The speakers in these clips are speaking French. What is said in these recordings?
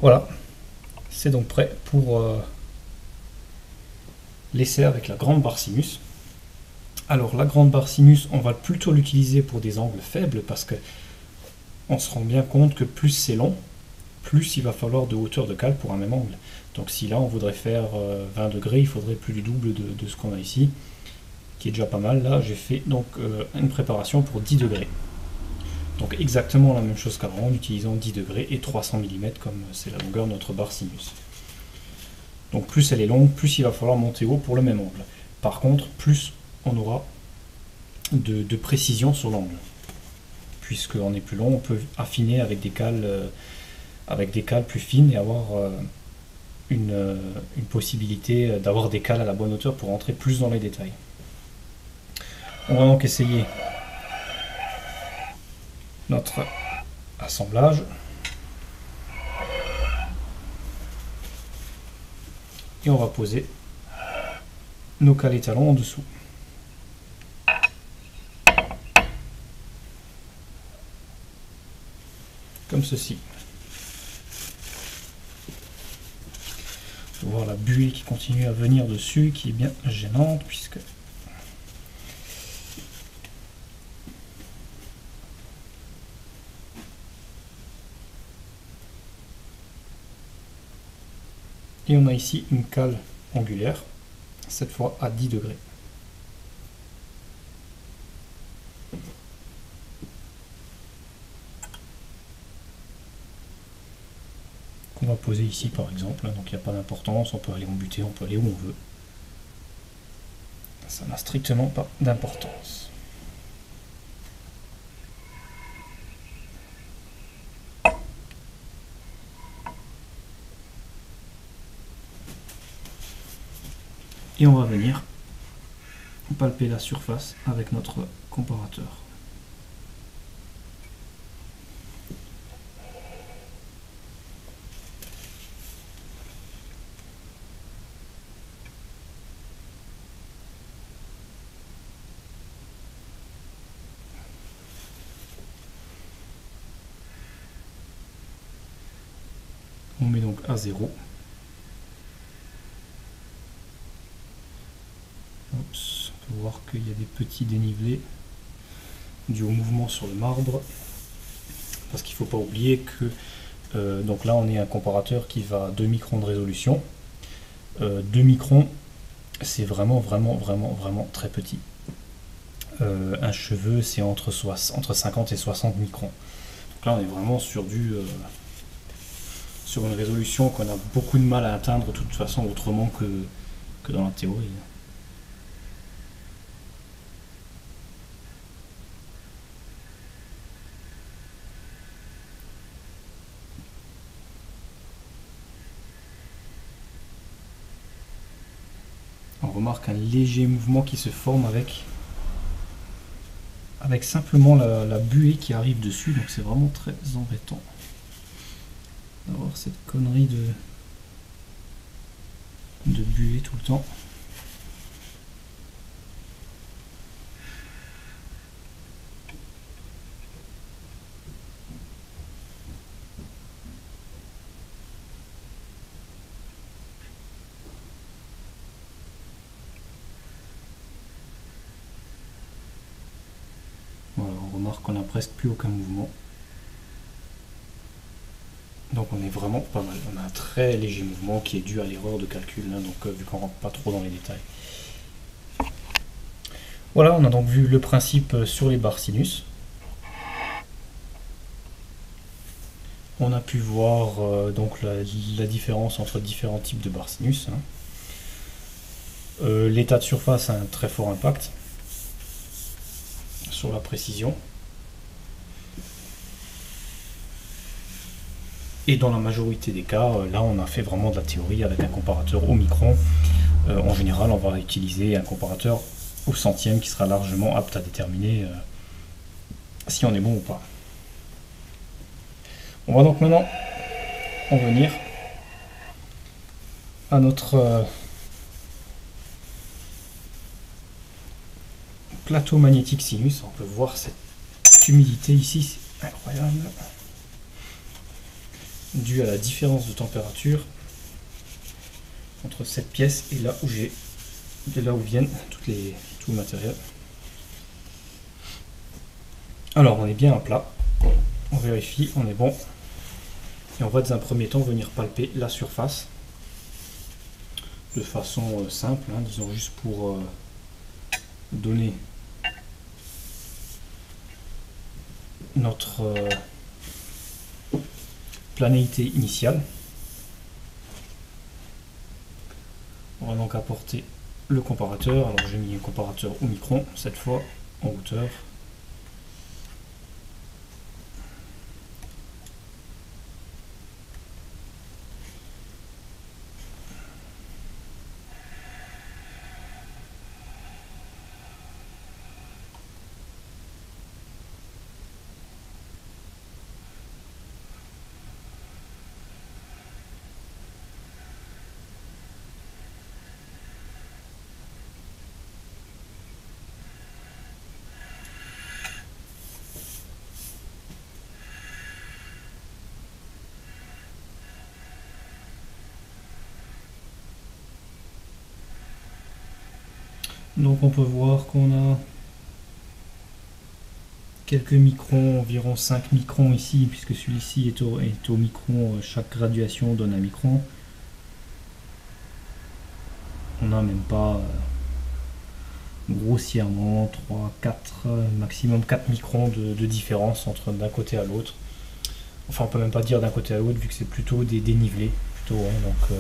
Voilà, c'est donc prêt pour l'essai avec la grande barre sinus. Alors la grande barre sinus, on va plutôt l'utiliser pour des angles faibles parce que on se rend bien compte que plus c'est long, plus il va falloir de hauteur de cale pour un même angle. Donc si là on voudrait faire 20 degrés, il faudrait plus du double de ce qu'on a ici, qui est déjà pas mal. Là j'ai fait donc une préparation pour 10 degrés. Donc exactement la même chose qu'avant, en utilisant 10 degrés et 300 mm comme c'est la longueur de notre barre sinus. Donc plus elle est longue, plus il va falloir monter haut pour le même angle. Par contre, plus on aura de précision sur l'angle. Puisqu'on est plus long, on peut affiner avec des cales plus fines et avoir une possibilité d'avoir des cales à la bonne hauteur pour rentrer plus dans les détails. On va donc essayer notre assemblage. Et on va poser nos cales étalons en dessous. Comme ceci. On peut voir la buée qui continue à venir dessus, qui est bien gênante, puisque et on a ici une cale angulaire, cette fois à 10 degrés. On va poser ici par exemple, donc il n'y a pas d'importance, on peut aller en butée, on peut aller où on veut. Ça n'a strictement pas d'importance. Et on va venir palper la surface avec notre comparateur. On met donc à 0. Oups, on peut voir qu'il y a des petits dénivelés dus au mouvement sur le marbre. Parce qu'il ne faut pas oublier que donc là on est un comparateur qui va à 2 microns de résolution. 2 microns, c'est vraiment très petit. Un cheveu, c'est entre 50 et 60 microns. Donc là on est vraiment sur sur une résolution qu'on a beaucoup de mal à atteindre de toute façon autrement que dans la théorie. On remarque un léger mouvement qui se forme avec simplement la buée qui arrive dessus, donc c'est vraiment très embêtant d'avoir cette connerie de buée tout le temps. Voilà, on remarque qu'on n'a presque plus aucun mouvement. Donc on est vraiment pas mal. On a un très léger mouvement qui est dû à l'erreur de calcul, hein, donc vu qu'on rentre pas trop dans les détails. Voilà, on a donc vu le principe sur les barres sinus. On a pu voir donc la différence entre différents types de barres sinus. Hein. L'état de surface a un très fort impact sur la précision. Et dans la majorité des cas, là on a fait vraiment de la théorie avec un comparateur au micron. En général, on va utiliser un comparateur au centième qui sera largement apte à déterminer si on est bon ou pas. On va donc maintenant en venir à notre plateau magnétique sinus. On peut voir cette humidité ici, c'est incroyable. dû à la différence de température entre cette pièce et là où viennent tout le matériel. Alors on est bien à plat, on vérifie, on est bon. Et on va dans un premier temps venir palper la surface de façon simple, hein, disons juste pour donner notre planéité initiale. On va donc apporter le comparateur. Alors j'ai mis un comparateur au micron, cette fois en hauteur. Donc on peut voir qu'on a quelques microns, environ 5 microns ici, puisque celui-ci est au micron, chaque graduation donne un micron. On n'a même pas grossièrement 3, 4, maximum 4 microns de différence entre d'un côté à l'autre. Enfin on peut même pas dire d'un côté à l'autre vu que c'est plutôt des dénivelés, plutôt, hein, donc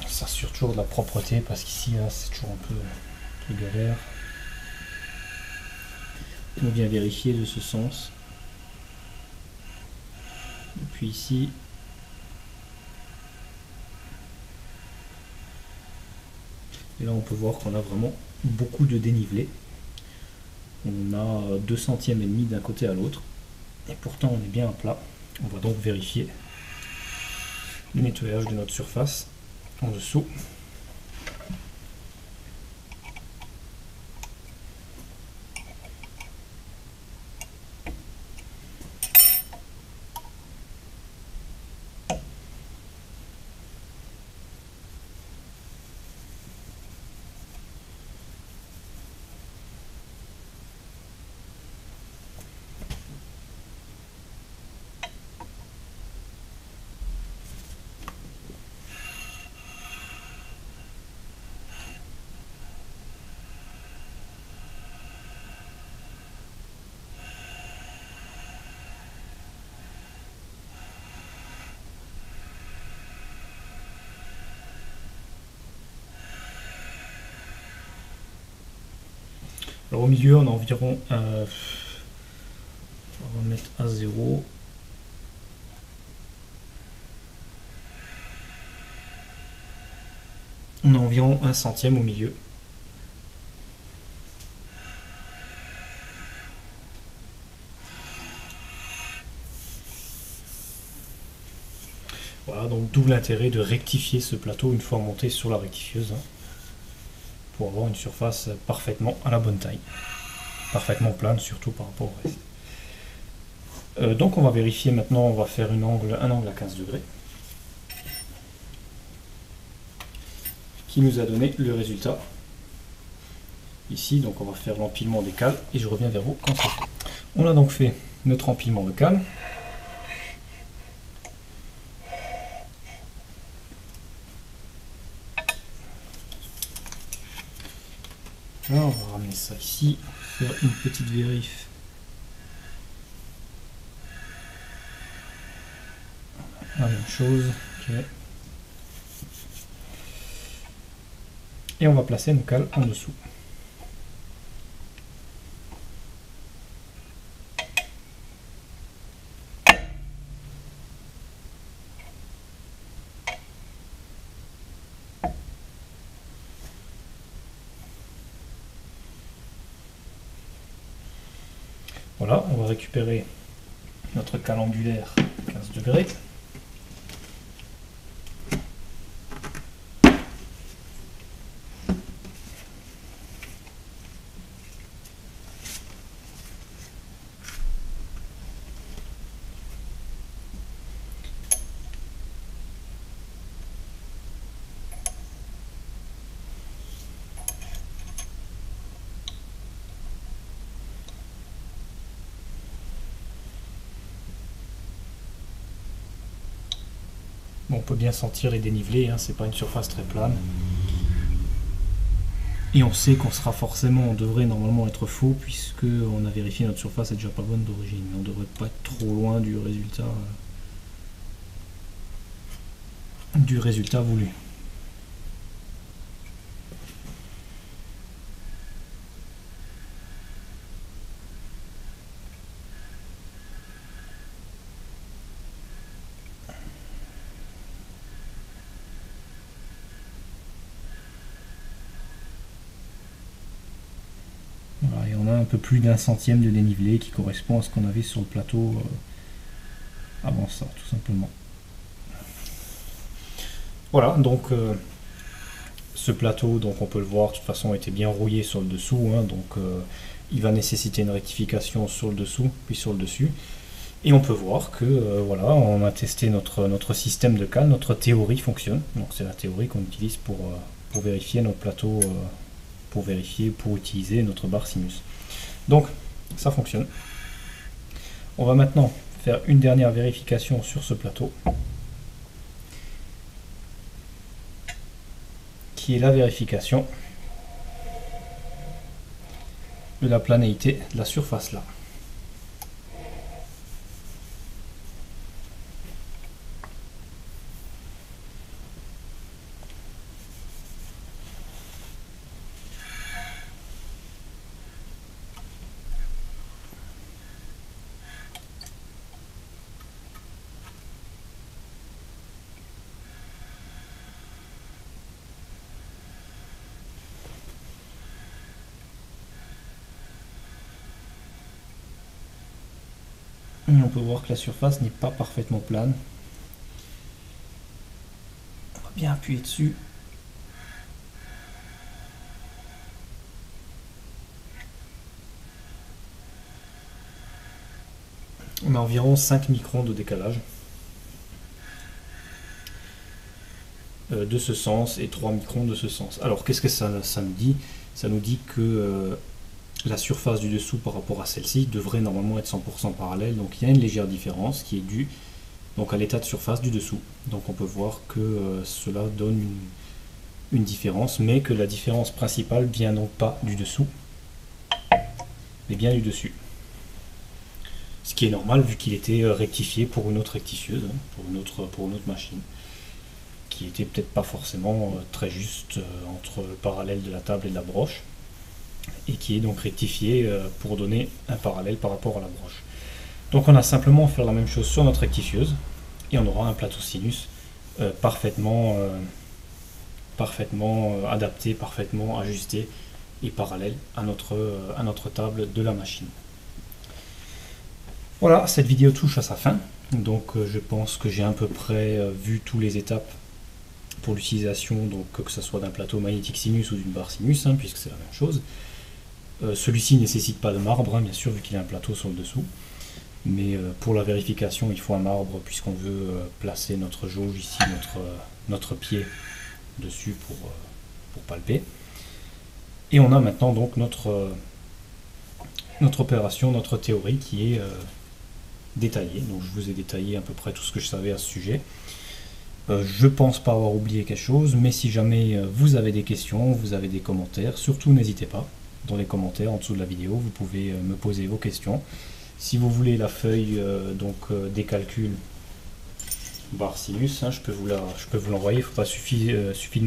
ça assure toujours de la propreté parce qu'ici c'est toujours un peu galère. On vient vérifier de ce sens. Depuis ici. Et là on peut voir qu'on a vraiment beaucoup de dénivelé. On a 2 centièmes et demi d'un côté à l'autre. Et pourtant on est bien à plat. On va donc vérifier le nettoyage de notre surface en dessous. Alors au milieu, on a environ, on va mettre à 0. On a environ 1 centième au milieu. Voilà, donc d'où l'intérêt de rectifier ce plateau une fois monté sur la rectifieuse, hein, pour avoir une surface parfaitement à la bonne taille. Parfaitement plane, surtout par rapport au reste. Donc on va vérifier maintenant, on va faire un angle à 15 degrés. Qui nous a donné le résultat ici. Donc on va faire l'empilement des cales et je reviens vers vous quand c'est fait. On a donc fait notre empilement de cales. Là, on va ramener ça ici, faire une petite vérif. La même chose. Okay. Et on va placer nos cales en dessous. Voilà, on va récupérer notre cale angulaire 15 degrés. On peut bien sentir et déniveler, hein, c'est pas une surface très plane. Et on sait qu'on sera forcément, on devrait normalement être faux puisque on a vérifié notre surface est déjà pas bonne d'origine. Mais on devrait pas être trop loin du résultat voulu. Voilà, et on a un peu plus d'1 centième de dénivelé qui correspond à ce qu'on avait sur le plateau avant ça, tout simplement. Voilà, donc ce plateau, donc on peut le voir, de toute façon était bien rouillé sur le dessous, hein, donc il va nécessiter une rectification sur le dessous, puis sur le dessus. Et on peut voir que voilà, on a testé notre système de cale, notre théorie fonctionne. Donc c'est la théorie qu'on utilise pour vérifier notre plateau, pour utiliser notre barre sinus. Donc ça fonctionne. On va maintenant faire une dernière vérification sur ce plateau, qui est la vérification de la planéité de la surface là. Et on peut voir que la surface n'est pas parfaitement plane. On va bien appuyer dessus. On a environ 5 microns de décalage de ce sens et 3 microns de ce sens. Alors qu'est-ce que ça nous dit? Ça nous dit que la surface du dessous par rapport à celle-ci devrait normalement être 100% parallèle, donc il y a une légère différence qui est due donc à l'état de surface du dessous. Donc on peut voir que cela donne une différence, mais que la différence principale vient donc pas du dessous, mais bien du dessus. Ce qui est normal vu qu'il était rectifié pour une autre rectifieuse, hein, pour une autre machine, qui était peut-être pas forcément très juste entre le parallèle de la table et de la broche, et qui est donc rectifié pour donner un parallèle par rapport à la broche. Donc on a simplement à faire la même chose sur notre rectifieuse, et on aura un plateau sinus parfaitement adapté, parfaitement ajusté et parallèle à notre table de la machine. Voilà, cette vidéo touche à sa fin, donc je pense que j'ai à peu près vu toutes les étapes pour l'utilisation, donc que ce soit d'un plateau magnétique sinus ou d'une barre sinus, hein, puisque c'est la même chose. Celui-ci ne nécessite pas de marbre, hein, bien sûr, vu qu'il a un plateau sur le dessous, mais pour la vérification il faut un marbre puisqu'on veut placer notre jauge ici, notre pied dessus pour palper. Et on a maintenant donc notre opération, notre théorie qui est détaillée. Donc je vous ai détaillé à peu près tout ce que je savais à ce sujet. Je pense pas avoir oublié quelque chose, mais si jamais vous avez des questions, vous avez des commentaires, surtout n'hésitez pas. Dans les commentaires en dessous de la vidéo, vous pouvez me poser vos questions. Si vous voulez la feuille des calculs barre sinus, hein, je peux vous l'envoyer. Il suffit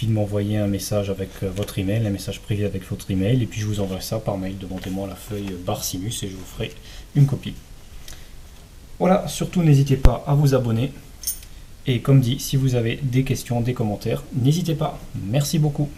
de m'envoyer un message avec votre email, un message privé avec votre email, et puis je vous envoie ça par mail. Demandez-moi la feuille barre sinus et je vous ferai une copie. Voilà, surtout n'hésitez pas à vous abonner. Et comme dit, si vous avez des questions, des commentaires, n'hésitez pas. Merci beaucoup.